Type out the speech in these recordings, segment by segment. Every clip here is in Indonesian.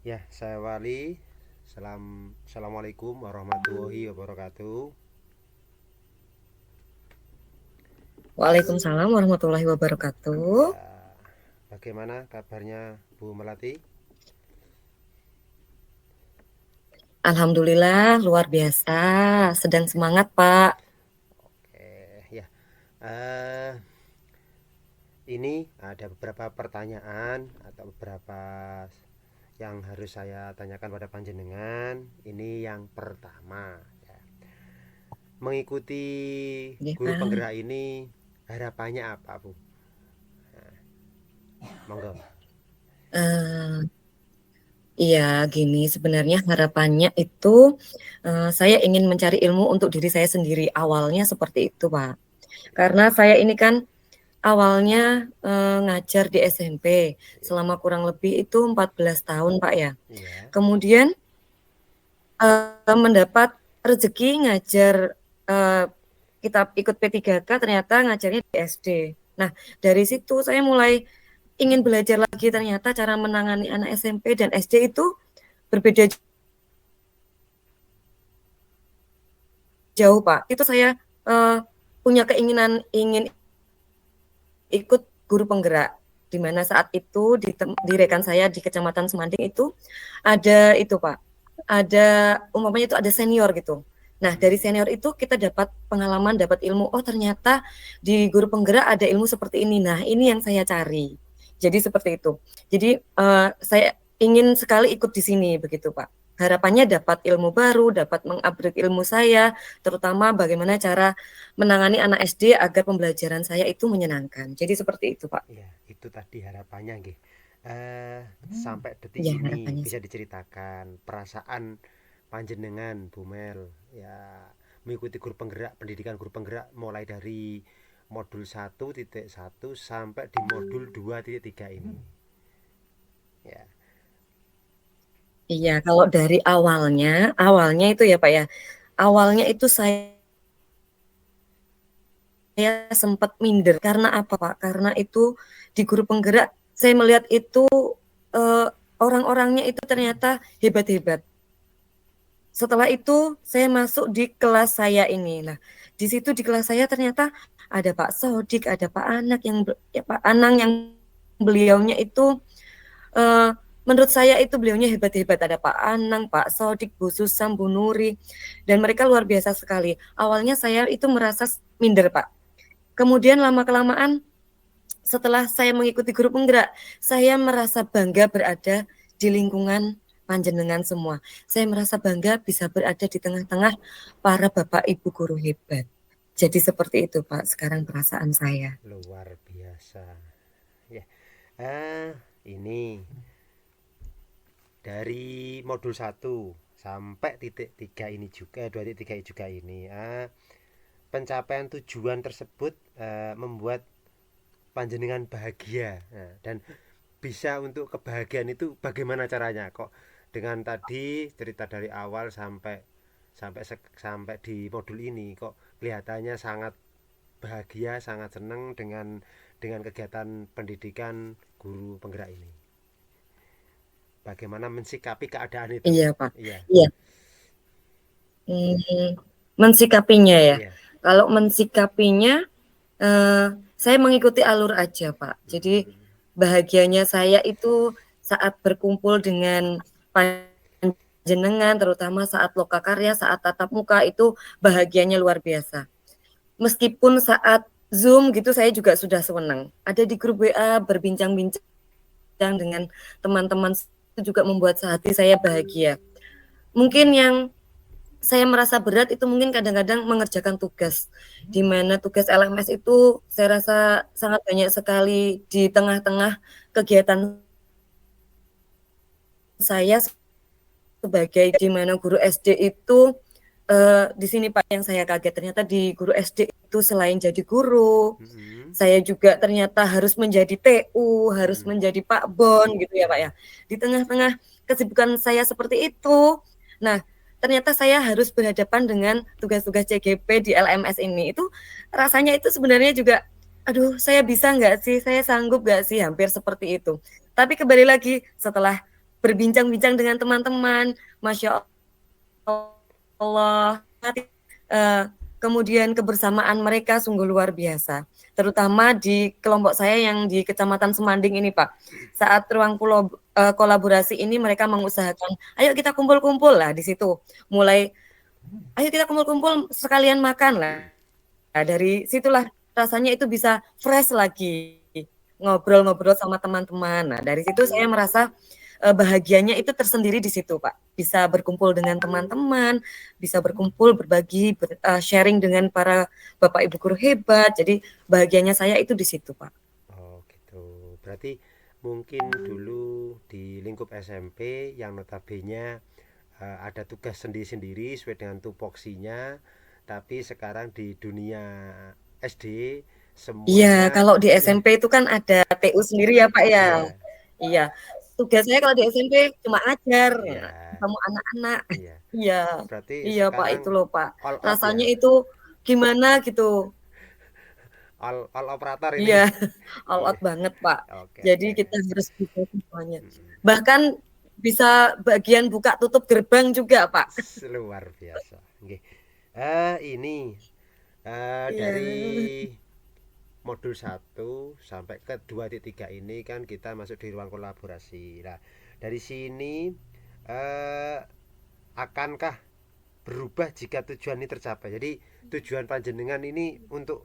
Ya, saya Wali. Assalamualaikum warahmatullahi wabarakatuh. Waalaikumsalam warahmatullahi wabarakatuh. Ya, bagaimana kabarnya Bu Melati? Alhamdulillah luar biasa, sedang semangat Pak. Ya. Eh, ini ada beberapa pertanyaan atau beberapa yang harus saya tanyakan pada panjenengan. Ini yang pertama, ya. Mengikuti Ya, guru Pak. penggerak ini harapannya apa, Bu? Monggo. Eh, iya, gini sebenarnya harapannya itu saya ingin mencari ilmu untuk diri saya sendiri. Awalnya seperti itu, Pak. Karena saya ini kan awalnya ngajar di SMP selama Ya. kurang lebih itu 14 tahun, Pak ya. Iya. Kemudian mendapat rezeki ngajar uh, kita ikut P3K ternyata ngajarnya di SD. Nah, dari situ saya mulai ingin belajar lagi ternyata cara menangani anak SMP dan SD itu berbeda jauh, Pak. Itu saya uh, punya keinginan ingin ikut guru penggerak di mana saat itu di rekan saya di Kecamatan Semanding itu ada itu Pak, ada umpamanya itu ada senior gitu. Nah dari Mm-mm. senior itu kita dapat pengalaman, dapat ilmu. Oh ternyata di guru penggerak ada ilmu seperti ini. Nah ini yang saya cari. Jadi seperti itu. Jadi saya ingin sekali ikut di sini begitu Pak. Harapannya dapat ilmu baru, dapat mengupgrade ilmu saya, terutama bagaimana cara menangani anak SD agar pembelajaran saya itu menyenangkan. Jadi seperti itu, Pak. Ya, itu tadi harapannya nggih. Sampai detik Ya, ini harapannya bisa sih. diceritakan perasaan panjenengan Bu Mel, ya, mengikuti guru penggerak, pendidikan guru penggerak mulai dari modul 1.1 sampai di modul 2.3 ini. Ya. Iya, kalau dari awalnya itu ya, Pak ya. Awalnya itu saya sempat minder karena apa, Pak? Karena itu di guru penggerak saya melihat itu eh, orang-orangnya itu ternyata hebat-hebat. Setelah itu saya masuk di kelas saya ini. Nah, di situ di kelas saya ternyata ada Pak Sodik, ada Pak Anak yang ya, Pak Anang yang beliaunya itu menurut saya itu beliaunya hebat-hebat. Ada Pak Anang, Pak Sodik, Bu Susam, Bu Nuri, dan mereka luar biasa sekali. Awalnya saya itu merasa minder, Pak. Kemudian lama-kelamaan setelah saya mengikuti grup penggerak, saya merasa bangga berada di lingkungan panjenengan semua. Saya merasa bangga bisa berada di tengah-tengah para bapak ibu guru hebat. Jadi seperti itu Pak, sekarang perasaan saya. Luar biasa. Ya. Ah, ini dari modul 1 sampai titik 3 ini juga, 2.3 juga ini. Pencapaian tujuan tersebut membuat panjenengan bahagia. Nah, dan bisa untuk kebahagiaan itu bagaimana caranya? Kok dengan tadi cerita dari awal sampai sampai sampai di modul ini kok kelihatannya sangat bahagia, sangat senang dengan kegiatan pendidikan guru penggerak ini. Bagaimana mensikapi keadaan itu? Iya Pak. Iya, Iya. Hmm, mensikapinya ya. iya. Kalau mensikapinya, saya mengikuti alur aja Pak. Jadi Hmm. bahagianya saya itu saat berkumpul dengan panjenengan, terutama saat lokakarya, saat tatap muka itu bahagianya luar biasa. Meskipun saat Zoom gitu saya juga sudah senang. Ada di grup WA berbincang-bincang dengan teman-teman itu juga membuat hati saya bahagia. Mungkin yang saya merasa berat itu mungkin kadang-kadang mengerjakan tugas, di mana tugas LMS itu saya rasa sangat banyak sekali di tengah-tengah kegiatan saya sebagai di mana guru SD itu di sini Pak yang saya kaget ternyata di guru SD itu selain jadi guru, Hmm. saya juga ternyata harus menjadi TU, harus Hmm. menjadi Pak Bon gitu ya Pak ya. Ya. Di tengah-tengah kesibukan saya seperti itu, nah ternyata saya harus berhadapan dengan tugas-tugas CGP di LMS ini. Itu rasanya itu sebenarnya juga, aduh saya bisa nggak sih, saya sanggup nggak sih, hampir seperti itu. Tapi kembali lagi setelah berbincang-bincang dengan teman-teman, Masya Allah, eee, kemudian kebersamaan mereka sungguh luar biasa. Terutama di kelompok saya yang di Kecamatan Semanding ini, Pak. Saat ruang kolaborasi ini mereka mengusahakan, "Ayo kita kumpul-kumpul." Lah di situ mulai, "Ayo kita kumpul-kumpul sekalian makan." Lah dari situlah rasanya itu bisa fresh lagi, ngobrol-ngobrol sama teman-teman. Nah dari situ saya merasa bahagianya itu tersendiri di situ, Pak. Bisa berkumpul dengan teman-teman, bisa berkumpul, berbagi, sharing dengan para bapak ibu guru hebat. Jadi bahagianya saya itu di situ, Pak. Oh gitu. Berarti mungkin dulu di lingkup SMP yang notabene ada tugas sendiri-sendiri sesuai dengan tupoksinya, tapi sekarang di dunia SD Iya, semuanya kalau di SMP itu kan ada TU sendiri ya, Pak, ya. iya, Iya, tugas saya kalau di SMP cuma ngajar, iya, ketemu anak-anak. iya. Iya, Berarti iya, Pak, itu sekarang loh, Pak. all out Rasanya ya, itu gimana gitu. all operator Iya, ini. all Iya. out banget, Pak. Oke, Jadi oke. kita harus bisa semuanya. Mm-mm. Bahkan bisa bagian buka tutup gerbang juga, Pak. Luar biasa. Oke. Ini Iya. dari modul 1 sampai ke 2.3 ini kan kita masuk di ruang kolaborasi. Nah, dari sini eh, akankah berubah jika tujuan ini tercapai? Jadi tujuan panjenengan ini untuk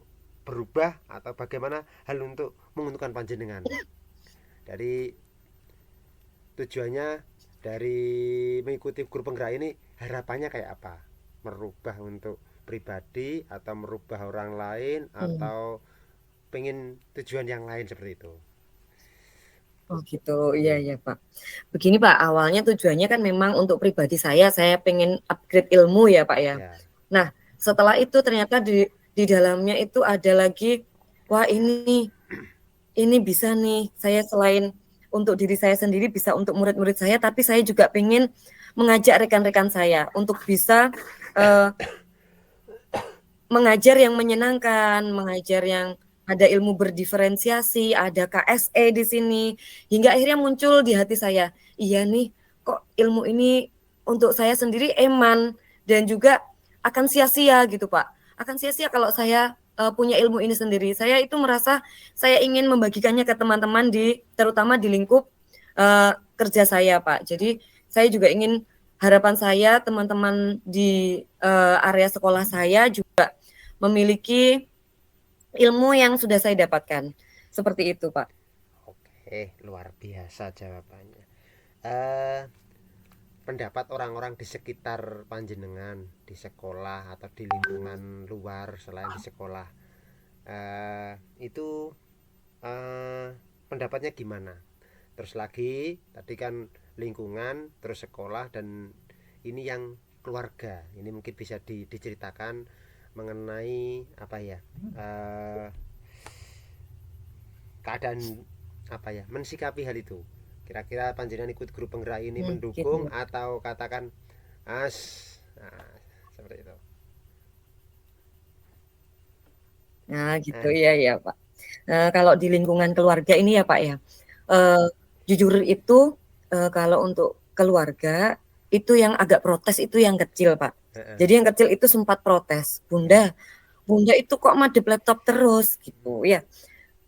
berubah atau bagaimana hal untuk menguntungkan panjenengan? Dari tujuannya dari mengikuti grup penggerak ini harapannya kayak apa? Merubah untuk pribadi atau merubah orang lain Hmm. atau pengen tujuan yang lain seperti itu? Oh gitu, iya iya Pak. Begini Pak, awalnya tujuannya kan memang untuk pribadi saya pengen upgrade ilmu ya Pak ya. Ya. Nah, setelah itu ternyata di dalamnya itu ada lagi, wah ini bisa nih, saya selain untuk diri saya sendiri bisa untuk murid-murid saya, tapi saya juga pengen mengajak rekan-rekan saya untuk bisa uh, mengajar yang menyenangkan, mengajar yang ada ilmu berdiferensiasi, ada KSE di sini, hingga akhirnya muncul di hati saya, iya nih, kok ilmu ini untuk saya sendiri eman dan juga akan sia-sia gitu, Pak. Akan sia-sia kalau saya punya ilmu ini sendiri. Saya itu merasa saya ingin membagikannya ke teman-teman terutama di lingkup kerja saya, Pak. Jadi saya juga ingin harapan saya teman-teman di area sekolah saya juga memiliki ilmu yang sudah saya dapatkan. Seperti itu, Pak. Oke, luar biasa jawabannya. eh Pendapat orang-orang di sekitar panjenengan di sekolah atau di lingkungan luar selain di sekolah, itu eh, pendapatnya gimana? Terus lagi tadi kan lingkungan, terus sekolah, dan ini yang keluarga. Ini mungkin bisa diceritakan mengenai apa ya, eh, keadaan apa ya, mensikapi hal itu. Kira-kira panjenengan ikut grup penggerak ini Gitu mendukung ya. atau katakan as, nah, seperti itu. Nah, gitu Nah, ya ya, Pak. Nah, kalau di lingkungan keluarga ini ya, Pak ya. Eh, jujur itu kalau untuk keluarga itu yang agak protes itu yang kecil, Pak. Jadi yang kecil itu sempat protes, ya, Bunda, Bunda itu kok madep laptop terus gitu ya.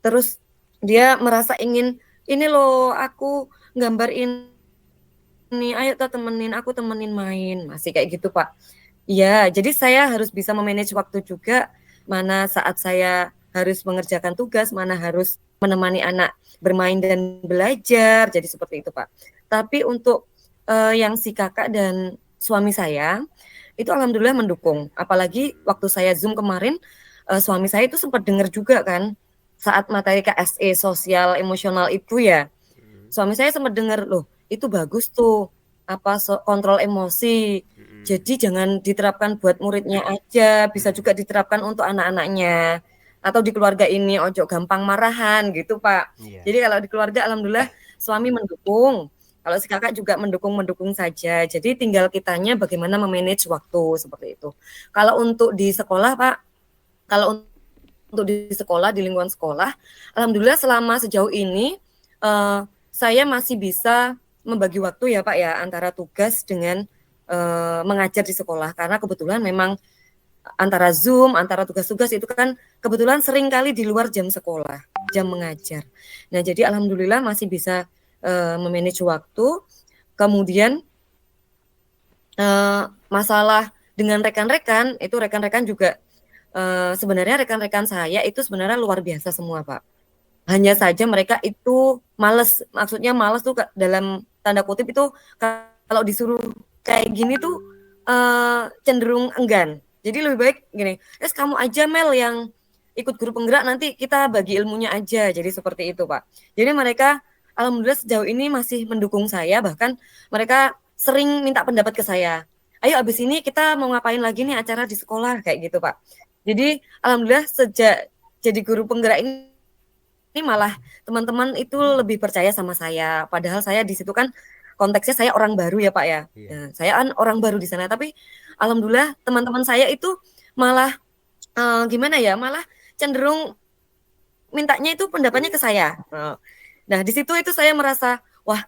Terus dia merasa ingin ini loh aku gambar ini, ayo tuh temenin aku temenin main, masih kayak gitu Pak. Iya, jadi saya harus bisa memanage waktu juga, mana saat saya harus mengerjakan tugas, mana harus menemani anak bermain dan belajar, jadi seperti itu Pak. Tapi untuk yang si kakak dan suami saya, itu alhamdulillah mendukung. Apalagi waktu saya Zoom kemarin, suami saya itu sempat dengar juga kan, saat materi KSE sosial emosional itu ya, suami saya sempat dengar, loh itu bagus tuh, apa kontrol emosi. Jadi jangan diterapkan buat muridnya aja, bisa juga diterapkan untuk anak-anaknya. Atau di keluarga ini ojo gampang marahan gitu, Pak. iya, Jadi kalau di keluarga alhamdulillah suami mendukung. Kalau si kakak juga mendukung-mendukung saja. Jadi tinggal kitanya bagaimana memanage waktu seperti itu. Kalau untuk di sekolah, Pak, kalau untuk di sekolah, di lingkungan sekolah, alhamdulillah selama sejauh ini saya masih bisa membagi waktu ya Pak ya antara tugas dengan mengajar di sekolah karena kebetulan memang antara Zoom, antara tugas-tugas itu kan kebetulan sering kali di luar jam sekolah, jam mengajar. Nah, jadi alhamdulillah masih bisa memanage waktu. Kemudian masalah dengan rekan-rekan, itu rekan-rekan juga sebenarnya rekan-rekan saya itu sebenarnya luar biasa semua, Pak. Hanya saja mereka itu males, maksudnya males tuh dalam tanda kutip itu kalau disuruh kayak gini tuh cenderung enggan. Jadi lebih baik gini, kamu aja Mel yang ikut guru penggerak nanti kita bagi ilmunya aja. Jadi seperti itu Pak. Jadi mereka alhamdulillah sejauh ini masih mendukung saya, bahkan mereka sering minta pendapat ke saya. Ayo abis ini kita mau ngapain lagi nih acara di sekolah kayak gitu Pak. Jadi alhamdulillah sejak jadi guru penggerak ini malah teman-teman itu lebih percaya sama saya. Padahal saya di situ kan konteksnya saya orang baru ya Pak ya. Iya. Nah, saya kan orang baru di sana, tapi alhamdulillah teman-teman saya itu malah gimana ya, malah cenderung mintanya itu pendapatnya ke saya. Nah, di situ itu saya merasa, wah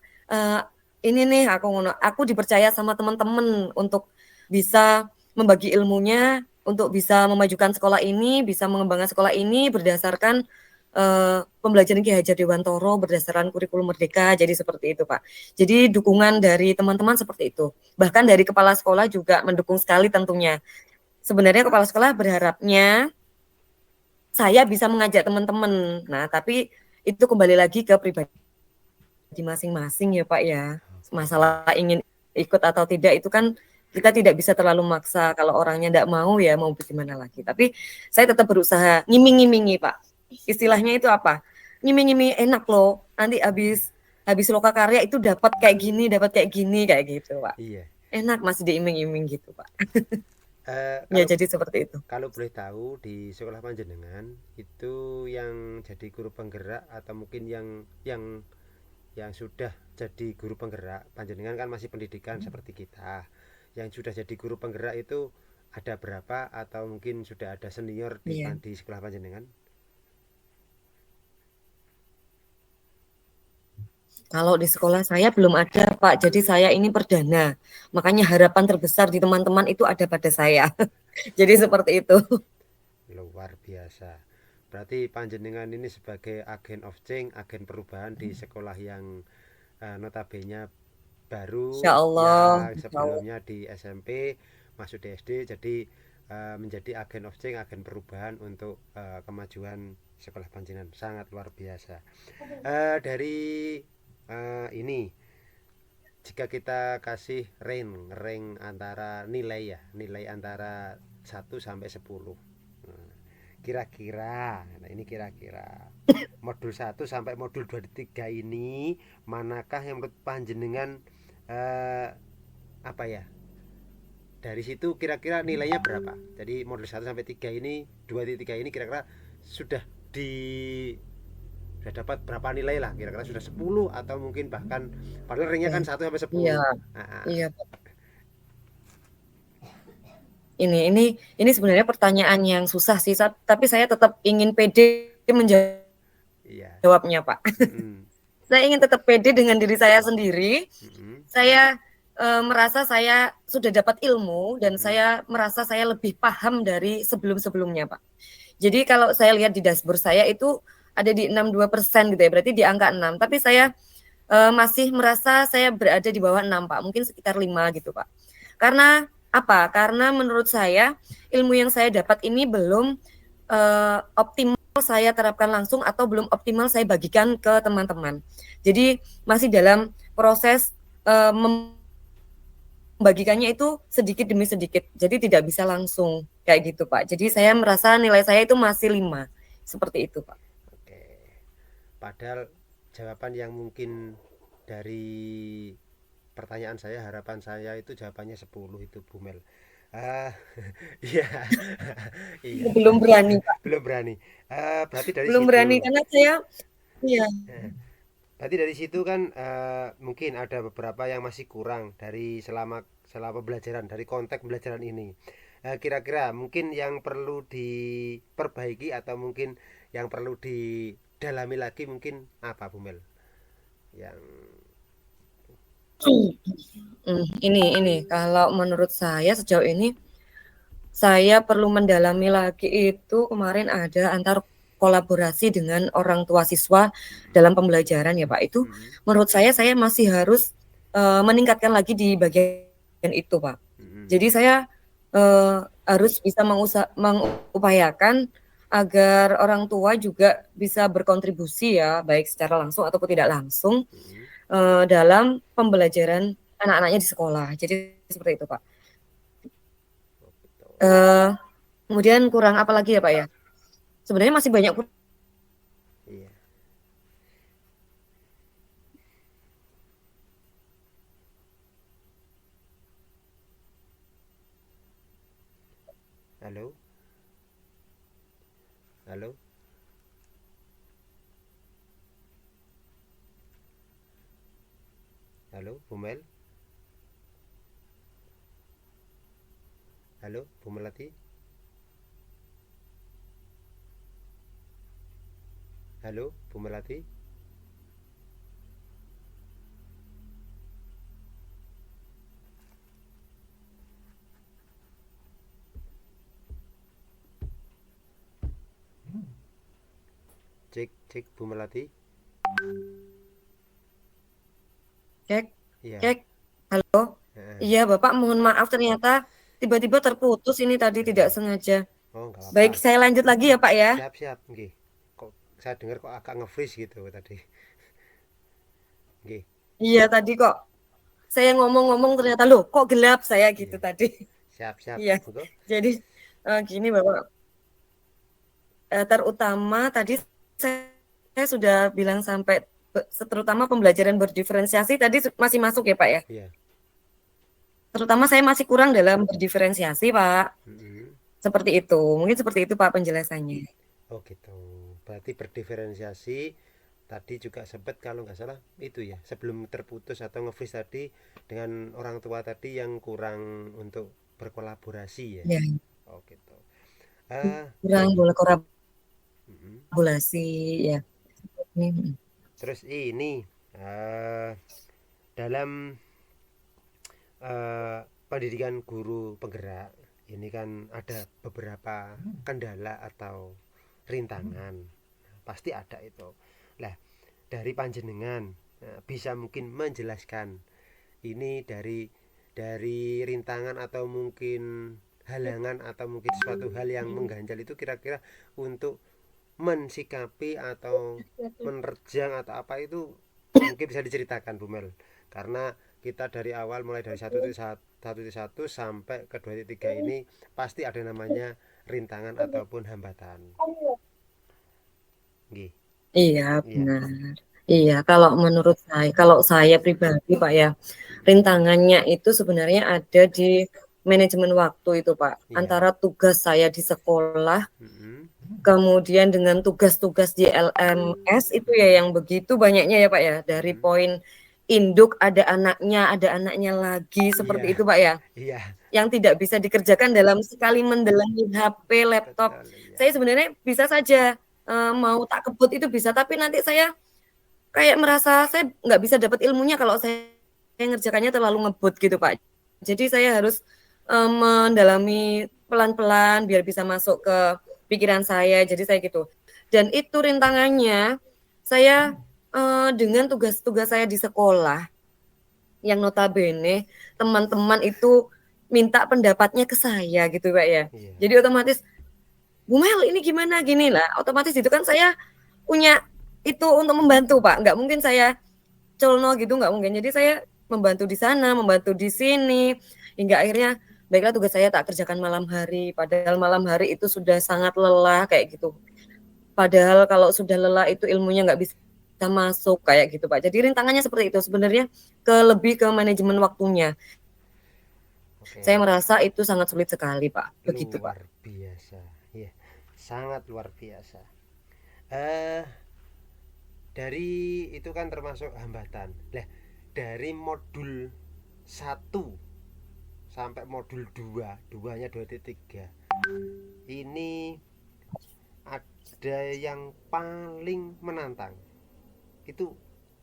ini nih aku dipercaya sama teman-teman untuk bisa membagi ilmunya, untuk bisa memajukan sekolah ini, bisa mengembangkan sekolah ini berdasarkan pembelajaran Ki Hajar Dewantoro berdasarkan kurikulum Merdeka. Jadi seperti itu Pak. Jadi dukungan dari teman-teman seperti itu. Bahkan dari kepala sekolah juga mendukung sekali tentunya. Sebenarnya kepala sekolah berharapnya saya bisa mengajak teman-teman. Nah, tapi itu kembali lagi ke pribadi masing-masing ya Pak ya. Masalah ingin ikut atau tidak itu kan kita tidak bisa terlalu maksa. Kalau orangnya tidak mau ya mau bagaimana lagi. Tapi saya tetap berusaha ngiming-ngimingi Pak. Istilahnya itu apa? Ngiming-ngiming enak loh. Nanti habis lokakarya itu dapat kayak gini kayak gitu Pak. Iya. Enak masih diiming-iming gitu Pak. Ya Kalau jadi seperti itu. kalau boleh tahu di sekolah panjenengan itu yang jadi guru penggerak atau mungkin yang sudah jadi guru penggerak, panjenengan kan masih pendidikan seperti kita. Yang sudah jadi guru penggerak itu ada berapa atau mungkin sudah ada senior Iya. di sekolah panjenengan? Kalau di sekolah saya belum ada, Pak. Jadi saya ini perdana. Makanya harapan terbesar di teman-teman itu ada pada saya. Jadi seperti itu. Luar biasa. Berarti panjenengan ini sebagai agen of change, agen perubahan di sekolah yang notabene baru, Insya Allah. yang Insya Allah. sebelumnya di SMP masuk di SD, jadi menjadi agen of change, agen perubahan untuk kemajuan sekolah panjenengan. Sangat luar biasa. Dari ini, jika kita kasih rank antara nilai ya, nilai antara 1 sampai 10, kira-kira, nah ini kira-kira modul 1 sampai modul 23 ini manakah yang menurut panjenengan apa ya, dari situ kira-kira nilainya berapa? Jadi modul 1 sampai 3 ini, 2 3 ini kira-kira sudah di sudah dapat berapa nilai lah, kira-kira sudah 10 atau mungkin bahkan padahal ringnya kan 1 sampai 10. Iya, Nah, iya. Ini sebenarnya pertanyaan yang susah sih, tapi saya tetap ingin pede iya. menjawabnya, Pak. Mm-mm. Saya ingin tetap pede dengan diri saya sendiri. Mm-mm. Saya merasa saya sudah dapat ilmu dan Mm-mm. saya merasa saya lebih paham dari sebelum-sebelumnya, Pak. Jadi kalau saya lihat di dashboard saya itu ada di 62% gitu ya, berarti di angka 6. Tapi saya masih merasa saya berada di bawah 6, Pak. Mungkin sekitar 5 gitu, Pak. Karena apa? Karena menurut saya ilmu yang saya dapat ini belum optimal saya terapkan langsung atau belum optimal saya bagikan ke teman-teman. Jadi masih dalam proses membagikannya itu sedikit demi sedikit. Jadi tidak bisa langsung kayak gitu, Pak. Jadi saya merasa nilai saya itu masih 5. Seperti itu, Pak. Oke. Padahal jawaban yang mungkin dari pertanyaan saya, harapan saya itu jawabannya 10 itu Bumel. Ah, iya. Iya. Belum berani, Pak. Belum berani. Berarti dari Belum berani situ. karena saya iya. Berarti dari situ kan mungkin ada beberapa yang masih kurang dari selama selama pembelajaran, dari konteks pembelajaran ini. Kira-kira mungkin yang perlu diperbaiki atau mungkin yang perlu didalami lagi mungkin apa, Bumel? Yang Ini kalau menurut saya sejauh ini saya perlu mendalami lagi itu kemarin ada antar kolaborasi dengan orang tua siswa Mm-mm. dalam pembelajaran ya Pak. Itu Mm-mm. menurut saya masih harus meningkatkan lagi di bagian itu Pak. Jadi Mm-mm. saya harus bisa mengupayakan agar orang tua juga bisa berkontribusi ya, baik secara langsung ataupun tidak langsung Mm-mm. dalam pembelajaran anak-anaknya di sekolah. Jadi seperti itu Pak. Oh, gitu. Eh, Kemudian kurang apa lagi ya Pak ya? Sebenarnya masih banyak. Iya. Halo, halo, halo, Bumel, halo, Bumelati, halo, Bumelati. Cek, cek, Bumelati. Cek, Iya. cek. Halo. Heeh. Iya, Bapak, mohon maaf ternyata tiba-tiba terputus ini tadi tidak Heeh. sengaja. Oh, nggak apa-apa. Baik, saya lanjut lagi ya, Pak ya. Siap, siap, nggih. Kok saya dengar kok agak nge-freeze gitu tadi. Nggih. Iya, tadi kok saya ngomong-ngomong ternyata loh, kok gelap saya gitu Iya. tadi. Siap, siap. Iya. Monggo. Jadi gini, Bapak, terutama tadi saya sudah bilang sampai terutama pembelajaran berdiferensiasi tadi masih masuk ya, Pak ya. Iya. Terutama saya masih kurang dalam berdiferensiasi, Pak. Mm-mm. Seperti itu. Mungkin seperti itu Pak penjelasannya. Oh gitu. Berarti berdiferensiasi tadi juga sempat kalau nggak salah itu ya sebelum terputus atau nge-freeze tadi dengan orang tua tadi yang kurang untuk berkolaborasi ya. Ya, Oh gitu. Eh, kurang boleh mm-mm. kolaborasi ya. Hmm. Terus ini eh dalam pendidikan guru penggerak ini kan ada beberapa kendala atau rintangan. Pasti ada itu. Lah, dari panjenengan bisa mungkin menjelaskan ini dari rintangan atau mungkin halangan atau mungkin suatu hal yang mengganjal itu kira-kira untuk mensikapi atau menerjang atau apa itu mungkin bisa diceritakan Bu Mel, karena kita dari awal mulai dari satu sampai ke 2.3 ini pasti ada namanya rintangan ataupun hambatan. Nggih. Iya, Iya. benar. Iya, kalau saya pribadi Pak ya, Mm-mm. rintangannya itu sebenarnya ada di manajemen waktu itu Pak. Iya. Antara tugas saya di sekolah, Mm-mm. kemudian dengan tugas-tugas di LMS itu ya Mm-mm. yang begitu banyaknya ya Pak ya. Dari Mm-mm. poin induk ada anaknya lagi seperti Iya. itu Pak ya. Iya. Yang tidak bisa dikerjakan dalam sekali mendelangi HP, laptop. Betul. Iya. Saya sebenarnya bisa saja mau tak kebut itu bisa, tapi nanti saya kayak merasa saya nggak bisa dapat ilmunya kalau saya ngerjakannya terlalu ngebut gitu Pak. Jadi saya harus mendalami pelan-pelan biar bisa masuk ke pikiran saya. Jadi saya gitu. Dan itu rintangannya saya dengan tugas-tugas saya di sekolah yang notabene teman-teman itu minta pendapatnya ke saya gitu Pak ya. Iya. Jadi otomatis Bu Mel ini gimana gini lah. Otomatis itu kan saya punya itu untuk membantu Pak. Nggak mungkin saya colno gitu nggak mungkin. Jadi saya membantu di sana, membantu di sini hingga akhirnya baiklah tugas saya tak kerjakan malam hari. Padahal malam hari itu sudah sangat lelah kayak gitu. Padahal kalau sudah lelah itu ilmunya nggak bisa masuk kayak gitu Pak. Jadi rintangannya seperti itu sebenarnya lebih ke manajemen waktunya. Saya Oke. merasa itu sangat sulit sekali Pak. Begitu Pak. Luar biasa. Ya, sangat luar biasa. eh dari itu kan termasuk hambatan lah. Dari modul 1 sampai modul 2, duanya 2.3 ini ada yang paling menantang itu,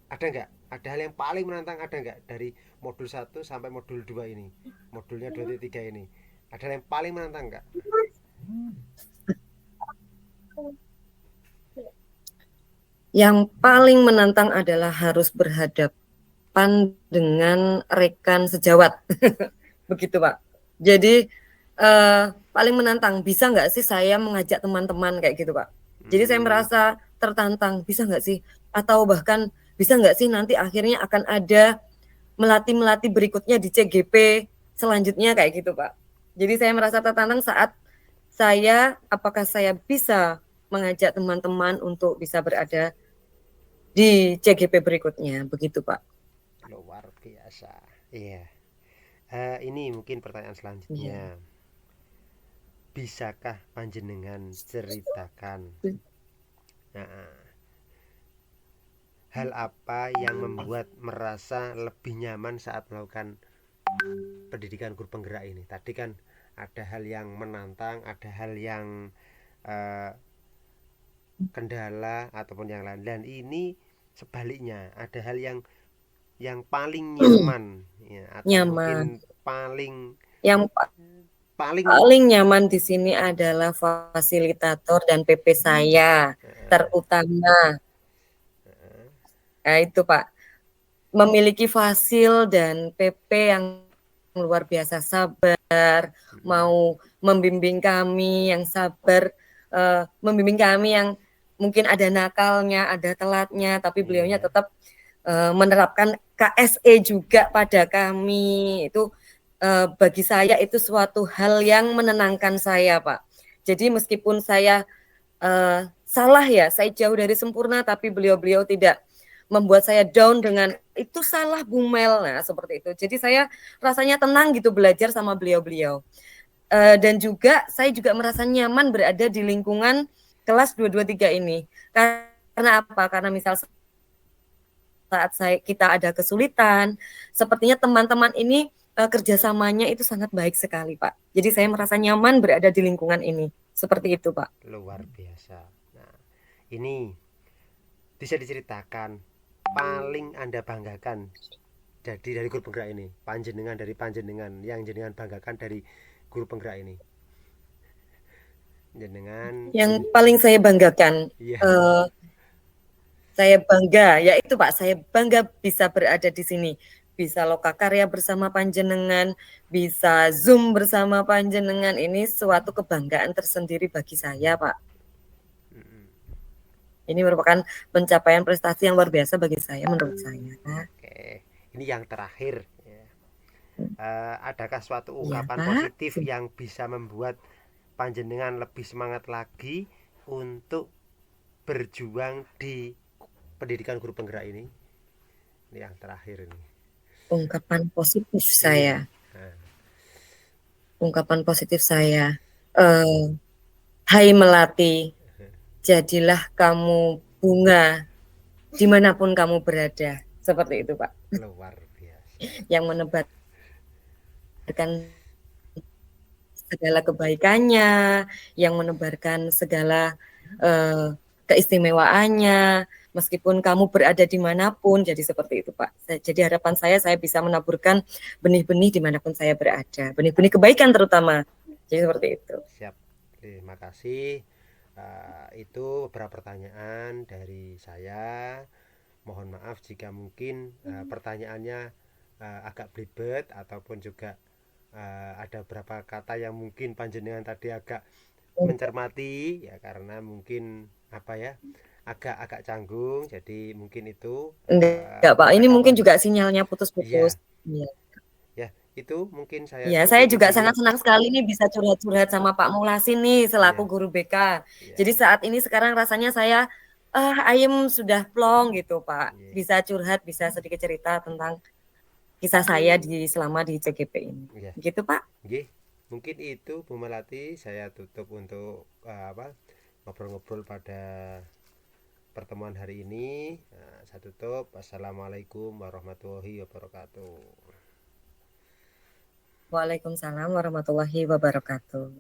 ada nggak Ada hal yang paling menantang ada nggak dari modul 1 sampai modul 2 ini? Modulnya 2.3 ini. Ada hal yang paling menantang nggak? Yang paling menantang adalah harus berhadapan dengan rekan sejawat. Begitu, Pak. Jadi paling menantang, bisa nggak sih saya mengajak teman-teman kayak gitu, Pak. Jadi saya Hmm, merasa tertantang, bisa nggak sih? Atau bahkan bisa nggak sih nanti akhirnya akan ada melatih-melatih berikutnya di CGP selanjutnya kayak gitu, Pak. Jadi saya merasa tertantang saat apakah saya bisa mengajak teman-teman untuk bisa berada di CGP berikutnya, begitu Pak. luar biasa. Iya. Ini mungkin pertanyaan selanjutnya. Iya. Bisakah panjenengan ceritakan nah, hal apa yang membuat merasa lebih nyaman saat melakukan pendidikan guru penggerak ini? Tadi kan ada hal yang menantang, ada hal yang uh, kendala ataupun yang lain. Dan ini sebaliknya, ada hal yang paling nyaman ya, atau mungkin Nyaman. paling Yang paling paling nyaman di sini adalah fasilitator dan PP saya, terutama. Nah, itu Pak, memiliki fasil dan PP yang luar biasa sabar, mau membimbing kami yang sabar, membimbing kami yang mungkin ada nakalnya, ada telatnya, tapi beliaunya iya. tetap menerapkan KSE juga pada kami. Itu bagi saya itu suatu hal yang menenangkan saya, Pak. Jadi meskipun saya salah ya, saya jauh dari sempurna, tapi beliau-beliau tidak membuat saya down dengan itu salah Bumel, nah seperti itu. Jadi saya rasanya tenang gitu belajar sama beliau-beliau. Dan juga saya juga merasa nyaman berada di lingkungan kelas 223 ini. Karena apa? Karena misal saat kita ada kesulitan, sepertinya teman-teman ini kerjasamanya itu sangat baik sekali, Pak. Jadi saya merasa nyaman berada di lingkungan ini. Seperti itu, Pak. Luar biasa. Nah, ini bisa diceritakan paling Anda banggakan jadi dari guru penggerak ini, panjenengan dari panjenengan yang jenengan banggakan dari guru penggerak ini, jenengan Yang paling saya banggakan, iya. uh, saya bangga, yaitu Pak, saya bangga bisa berada di sini. Bisa lokakarya bersama panjenengan, bisa Zoom bersama panjenengan. Ini suatu kebanggaan tersendiri bagi saya, Pak. Ini merupakan pencapaian prestasi yang luar biasa bagi saya, menurut saya. Oke, ini yang terakhir ya. Adakah suatu Ya, ungkapan Pak. positif yang bisa membuat panjenengan lebih semangat lagi untuk berjuang di pendidikan guru penggerak ini? Ini yang terakhir ini. Ungkapan positif Iya. saya. Nah, Ungkapan positif saya. Eh, Hai Melati, jadilah kamu bunga dimanapun kamu berada. Seperti itu, Pak. luar biasa. Yang menebarkan segala kebaikannya, yang menebarkan segala keistimewaannya, meskipun kamu berada dimanapun, jadi seperti itu Pak. Jadi harapan saya bisa menaburkan benih-benih dimanapun saya berada, benih-benih kebaikan terutama. Jadi seperti itu. Siap. Terima kasih. Itu beberapa pertanyaan dari saya. Mohon maaf jika mungkin pertanyaannya agak belibet ataupun juga ada beberapa kata yang mungkin panjenengan tadi agak mencermati ya karena mungkin apa ya agak canggung jadi mungkin itu Enggak Pak, ini mungkin percakapan juga sinyalnya iya putus-putus. Iya. ya itu mungkin saya Iya, saya tutup di juga sini sangat senang sekali nih bisa curhat-curhat sama Pak Mulasin nih selaku iya guru BK. iya Jadi saat ini sekarang rasanya saya ayem sudah plong gitu Pak. iya Bisa curhat, bisa sedikit cerita tentang kisah saya selama di CGP ini. iya Gitu Pak. Nggih, mungkin itu Bu Melati saya tutup untuk apa ngobrol-ngobrol pada pertemuan hari ini. Saya tutup. Assalamualaikum warahmatullahi wabarakatuh. Waalaikumsalam warahmatullahi wabarakatuh.